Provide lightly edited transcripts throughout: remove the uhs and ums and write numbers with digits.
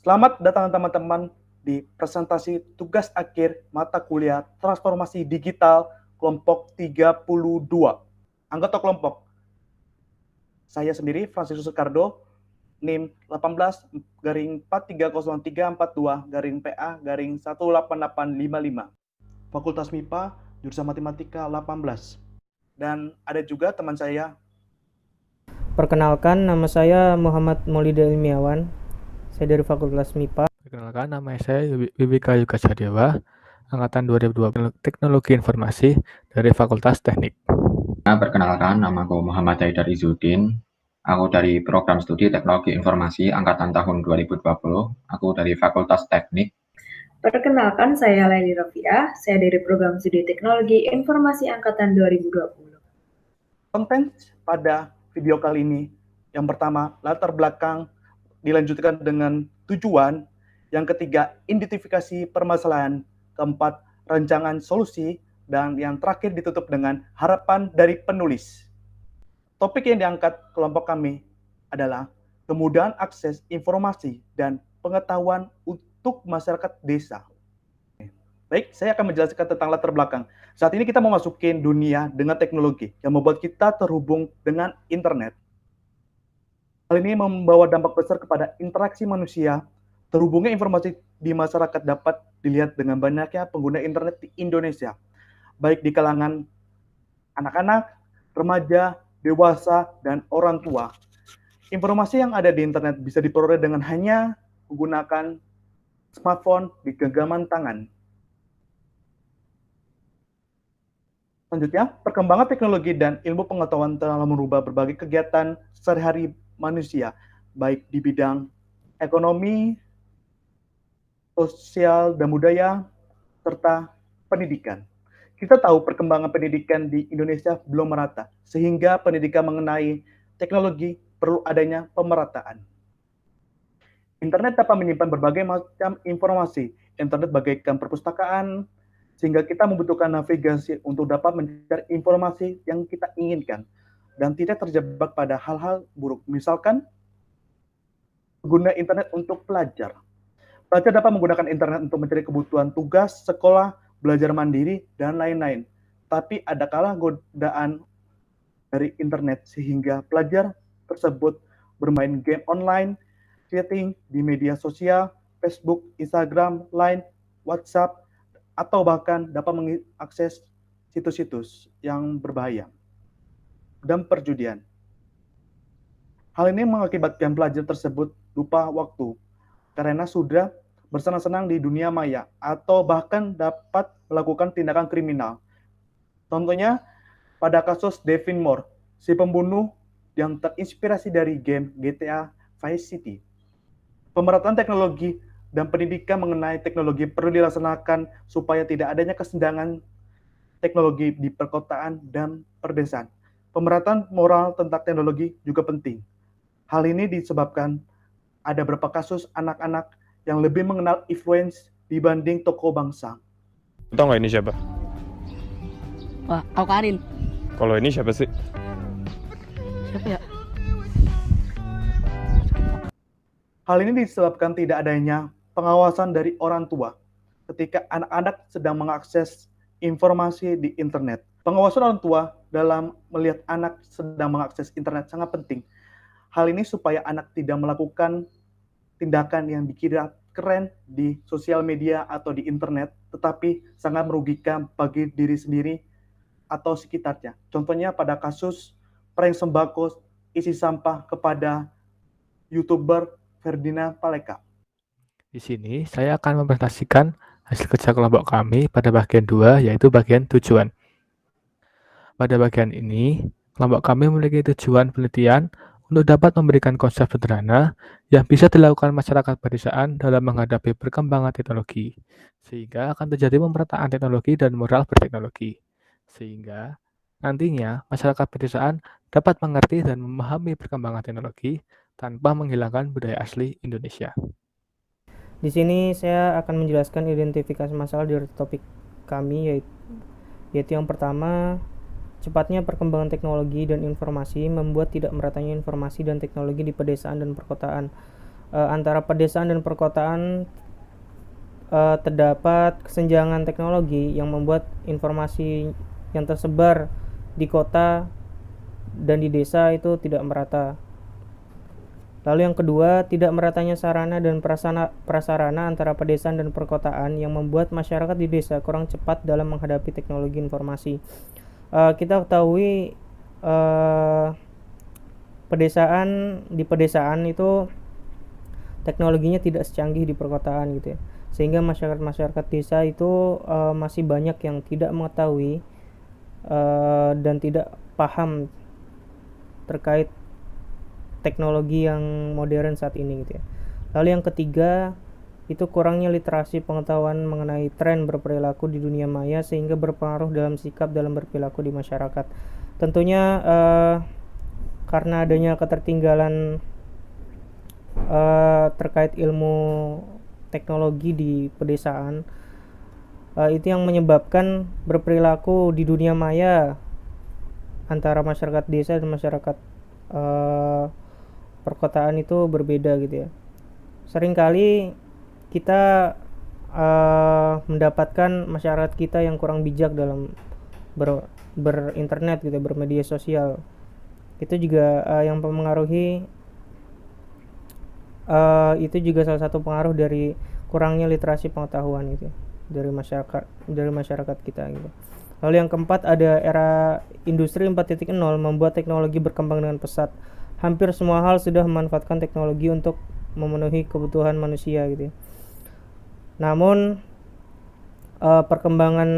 Selamat datang teman-teman di presentasi tugas akhir mata kuliah Transformasi Digital kelompok 32. Anggota kelompok, saya sendiri Franciscus Soekardo, NIM 18-43034-2-PA-188855, Fakultas MIPA, jurusan Matematika 18. Dan ada juga teman saya. Perkenalkan, nama saya Muhammad Maulida Ilmiawan. Saya dari Fakultas MIPA. Perkenalkan, nama saya Wibika Yuka Sadewa, Angkatan 2020 Teknologi Informasi dari Fakultas Teknik. Perkenalkan, namaku Muhammad Haidar Izzuddin. Aku dari Program Studi Teknologi Informasi Angkatan tahun 2020. Aku dari Fakultas Teknik. Perkenalkan, saya Laili Rafiah. Saya dari Program Studi Teknologi Informasi Angkatan 2020. Konten pada video kali ini, yang pertama, latar belakang, dilanjutkan dengan tujuan, yang ketiga, identifikasi permasalahan, keempat, rancangan solusi, dan yang terakhir ditutup dengan harapan dari penulis. Topik yang diangkat kelompok kami adalah kemudahan akses informasi dan pengetahuan untuk masyarakat desa. Baik, saya akan menjelaskan tentang latar belakang. Saat ini kita memasuki dunia dengan teknologi yang membuat kita terhubung dengan internet. Hal ini membawa dampak besar kepada interaksi manusia. Terhubungnya informasi di masyarakat dapat dilihat dengan banyaknya pengguna internet di Indonesia, baik di kalangan anak-anak, remaja, dewasa, dan orang tua. Informasi yang ada di internet bisa diperoleh dengan hanya menggunakan smartphone di genggaman tangan. Selanjutnya, perkembangan teknologi dan ilmu pengetahuan telah merubah berbagai kegiatan sehari-hari manusia, baik di bidang ekonomi, sosial dan budaya, serta pendidikan. Kita tahu perkembangan pendidikan di Indonesia belum merata, sehingga pendidikan mengenai teknologi perlu adanya pemerataan. Internet dapat menyimpan berbagai macam informasi. Internet bagaikan perpustakaan, sehingga kita membutuhkan navigasi untuk dapat mencari informasi yang kita inginkan, dan tidak terjebak pada hal-hal buruk. Misalkan, pengguna internet untuk pelajar. Pelajar dapat menggunakan internet untuk mencari kebutuhan tugas, sekolah, belajar mandiri, dan lain-lain. Tapi ada kalanya godaan dari internet sehingga pelajar tersebut bermain game online, chatting di media sosial, Facebook, Instagram, Line, WhatsApp, atau bahkan dapat mengakses situs-situs yang berbahaya dan perjudian. Hal ini mengakibatkan pelajar tersebut lupa waktu karena sudah bersenang-senang di dunia maya atau bahkan dapat melakukan tindakan kriminal. Contohnya pada kasus Devin Moore, si pembunuh yang terinspirasi dari game GTA Vice City. Pemerataan teknologi dan pendidikan mengenai teknologi perlu dilaksanakan supaya tidak adanya kesenjangan teknologi di perkotaan dan perdesaan. Pemerataan moral tentang teknologi juga penting. Hal ini disebabkan ada beberapa kasus anak-anak yang lebih mengenal influence dibanding tokoh bangsa. Tahu nggak ini siapa? Wah, aku Karin. Kalau ini siapa sih? Siapa ya? Hal ini disebabkan tidak adanya pengawasan dari orang tua ketika anak-anak sedang mengakses informasi di internet. Pengawasan orang tua dalam melihat anak sedang mengakses internet sangat penting. Hal ini supaya anak tidak melakukan tindakan yang dikira keren di sosial media atau di internet, tetapi sangat merugikan bagi diri sendiri atau sekitarnya. Contohnya pada kasus prank sembako isi sampah kepada YouTuber Ferdinand Paleka. Di sini saya akan mempresentasikan hasil kerja kelompok kami pada bagian 2, yaitu bagian tujuan. Pada bagian ini, kelompok kami memiliki tujuan penelitian untuk dapat memberikan konsep sederhana yang bisa dilakukan masyarakat pedesaan dalam menghadapi perkembangan teknologi, sehingga akan terjadi pemerataan teknologi dan moral berteknologi, sehingga nantinya masyarakat pedesaan dapat mengerti dan memahami perkembangan teknologi tanpa menghilangkan budaya asli Indonesia. Di sini saya akan menjelaskan identifikasi masalah di topik kami, yaitu yang pertama, cepatnya perkembangan teknologi dan informasi membuat tidak meratanya informasi dan teknologi di pedesaan dan perkotaan. antara pedesaan dan perkotaan terdapat kesenjangan teknologi yang membuat informasi yang tersebar di kota dan di desa itu tidak merata. Lalu yang kedua, tidak meratanya sarana dan prasarana antara pedesaan dan perkotaan yang membuat masyarakat di desa kurang cepat dalam menghadapi teknologi informasi. Kita ketahui di pedesaan itu teknologinya tidak secanggih di perkotaan gitu ya, sehingga masyarakat desa itu masih banyak yang tidak mengetahui dan tidak paham terkait teknologi yang modern saat ini gitu ya. Lalu yang ketiga itu kurangnya literasi pengetahuan mengenai tren berperilaku di dunia maya sehingga berpengaruh dalam sikap dalam berperilaku di masyarakat. Tentunya karena adanya ketertinggalan terkait ilmu teknologi di pedesaan, itu yang menyebabkan berperilaku di dunia maya antara masyarakat desa dan masyarakat perkotaan itu berbeda gitu ya. Seringkali kita mendapatkan masyarakat kita yang kurang bijak dalam berinternet gitu, bermedia sosial. Itu juga yang mempengaruhi, itu juga salah satu pengaruh dari kurangnya literasi pengetahuan gitu ya, dari masyarakat kita gitu. Lalu yang keempat ada era industri 4.0 membuat teknologi berkembang dengan pesat. Hampir semua hal sudah memanfaatkan teknologi untuk memenuhi kebutuhan manusia gitu ya. Namun perkembangan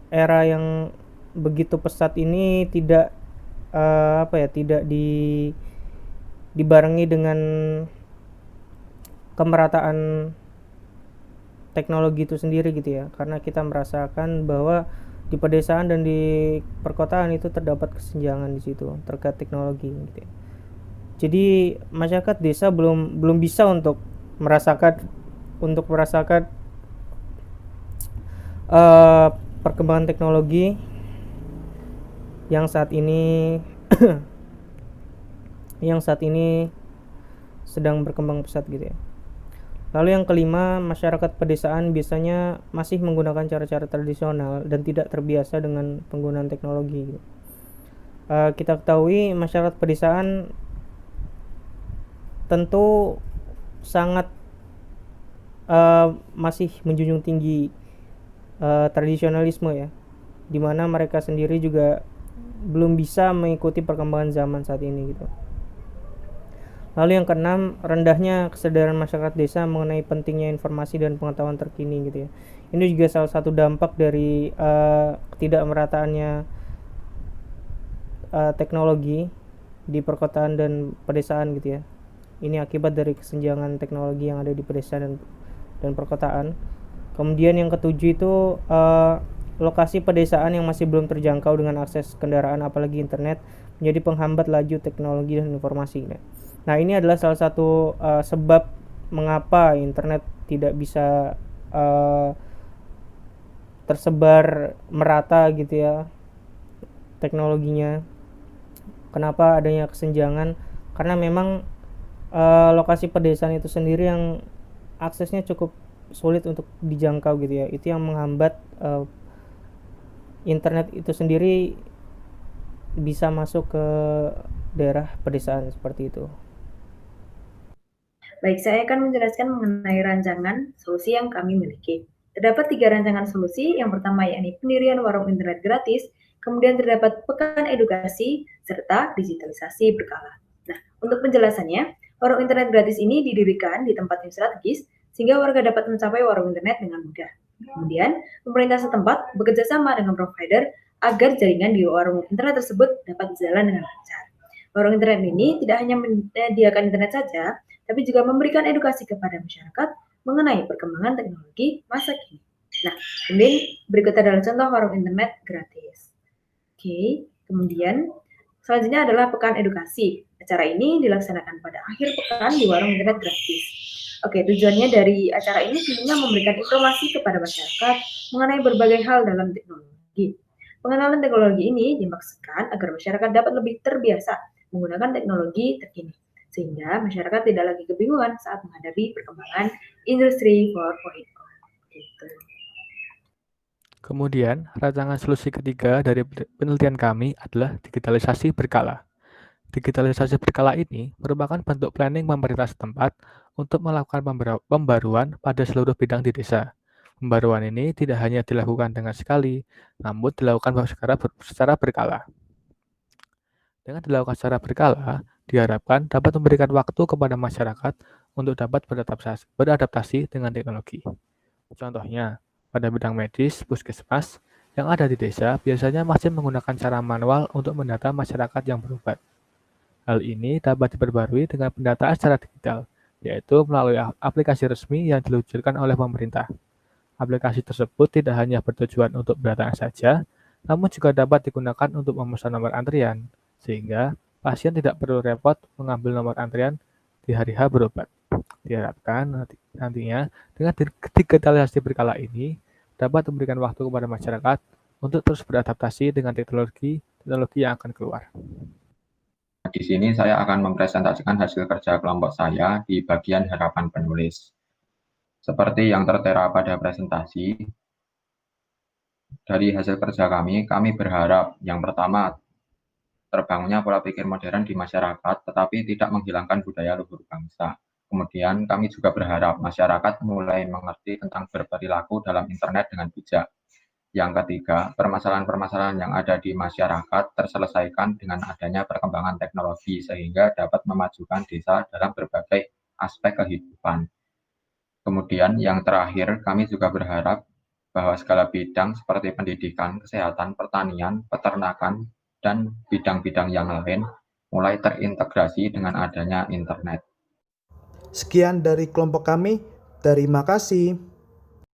era yang begitu pesat ini tidak dibarengi dengan kemerataan teknologi itu sendiri gitu ya, karena kita merasakan bahwa di pedesaan dan di perkotaan itu terdapat kesenjangan di situ terkait teknologi gitu ya. Jadi masyarakat desa belum bisa untuk merasakan perkembangan teknologi yang saat ini sedang berkembang pesat gitu ya. Lalu yang kelima, masyarakat pedesaan biasanya masih menggunakan cara-cara tradisional dan tidak terbiasa dengan penggunaan teknologi. Kita ketahui masyarakat pedesaan tentu sangat masih menjunjung tinggi tradisionalisme ya, dimana mereka sendiri juga belum bisa mengikuti perkembangan zaman saat ini gitu. Lalu yang keenam, rendahnya kesadaran masyarakat desa mengenai pentingnya informasi dan pengetahuan terkini gitu ya. Ini juga salah satu dampak dari ketidakmerataannya teknologi di perkotaan dan pedesaan gitu ya. Ini akibat dari kesenjangan teknologi yang ada di pedesaan dan perkotaan. Kemudian yang ketujuh itu lokasi pedesaan yang masih belum terjangkau dengan akses kendaraan apalagi internet menjadi penghambat laju teknologi dan informasi. Nah, ini adalah salah satu sebab mengapa internet tidak bisa tersebar merata gitu ya teknologinya. Kenapa adanya kesenjangan? Karena memang lokasi pedesaan itu sendiri yang aksesnya cukup sulit untuk dijangkau gitu ya. Itu yang menghambat internet itu sendiri bisa masuk ke daerah pedesaan seperti itu. Baik, saya akan menjelaskan mengenai rancangan solusi yang kami miliki. Terdapat 3 rancangan solusi. Yang pertama yakni pendirian warung internet gratis, kemudian terdapat pekan edukasi, serta digitalisasi berkala. Nah, untuk penjelasannya, warung internet gratis ini didirikan di tempat yang strategis sehingga warga dapat mencapai warung internet dengan mudah. Kemudian, pemerintah setempat bekerja sama dengan provider agar jaringan di warung internet tersebut dapat berjalan dengan lancar. Warung internet ini tidak hanya menyediakan internet saja, tapi juga memberikan edukasi kepada masyarakat mengenai perkembangan teknologi masa kini. Nah, kemudian berikut adalah contoh warung internet gratis. Oke, kemudian selanjutnya adalah pekan edukasi. Acara ini dilaksanakan pada akhir pekan di warung internet gratis. Oke, tujuannya dari acara ini tentunya memberikan informasi kepada masyarakat mengenai berbagai hal dalam teknologi. Pengenalan teknologi ini dimaksudkan agar masyarakat dapat lebih terbiasa menggunakan teknologi terkini. sehingga masyarakat tidak lagi kebingungan saat menghadapi perkembangan industri 4.0. Gitu. Kemudian, rancangan solusi ketiga dari penelitian kami adalah digitalisasi berkala. Digitalisasi berkala ini merupakan bentuk planning pemerintah setempat untuk melakukan pembaruan pada seluruh bidang di desa. Pembaruan ini tidak hanya dilakukan dengan sekali, namun dilakukan secara berkala. Dengan dilakukan secara berkala, diharapkan dapat memberikan waktu kepada masyarakat untuk dapat beradaptasi dengan teknologi. Contohnya, pada bidang medis, puskesmas yang ada di desa biasanya masih menggunakan cara manual untuk mendata masyarakat yang berobat. Hal ini dapat diperbarui dengan pendataan secara digital, yaitu melalui aplikasi resmi yang diluncurkan oleh pemerintah. Aplikasi tersebut tidak hanya bertujuan untuk pendataan saja, namun juga dapat digunakan untuk memesan nomor antrian, sehingga pasien tidak perlu repot mengambil nomor antrian di hari H berobat. Diharapkan nantinya dengan digitalisasi berkala ini dapat memberikan waktu kepada masyarakat untuk terus beradaptasi dengan teknologi yang akan keluar. Di sini saya akan mempresentasikan hasil kerja kelompok saya di bagian harapan penulis. Seperti yang tertera pada presentasi, dari hasil kerja kami berharap yang pertama terbangunnya pola pikir modern di masyarakat tetapi tidak menghilangkan budaya luhur bangsa. Kemudian kami juga berharap masyarakat mulai mengerti tentang berperilaku dalam internet dengan bijak. Yang ketiga, permasalahan-permasalahan yang ada di masyarakat terselesaikan dengan adanya perkembangan teknologi sehingga dapat memajukan desa dalam berbagai aspek kehidupan. Kemudian yang terakhir, kami juga berharap bahwa segala bidang seperti pendidikan, kesehatan, pertanian, peternakan, dan bidang-bidang yang lain mulai terintegrasi dengan adanya internet. Sekian dari kelompok kami. Terima kasih.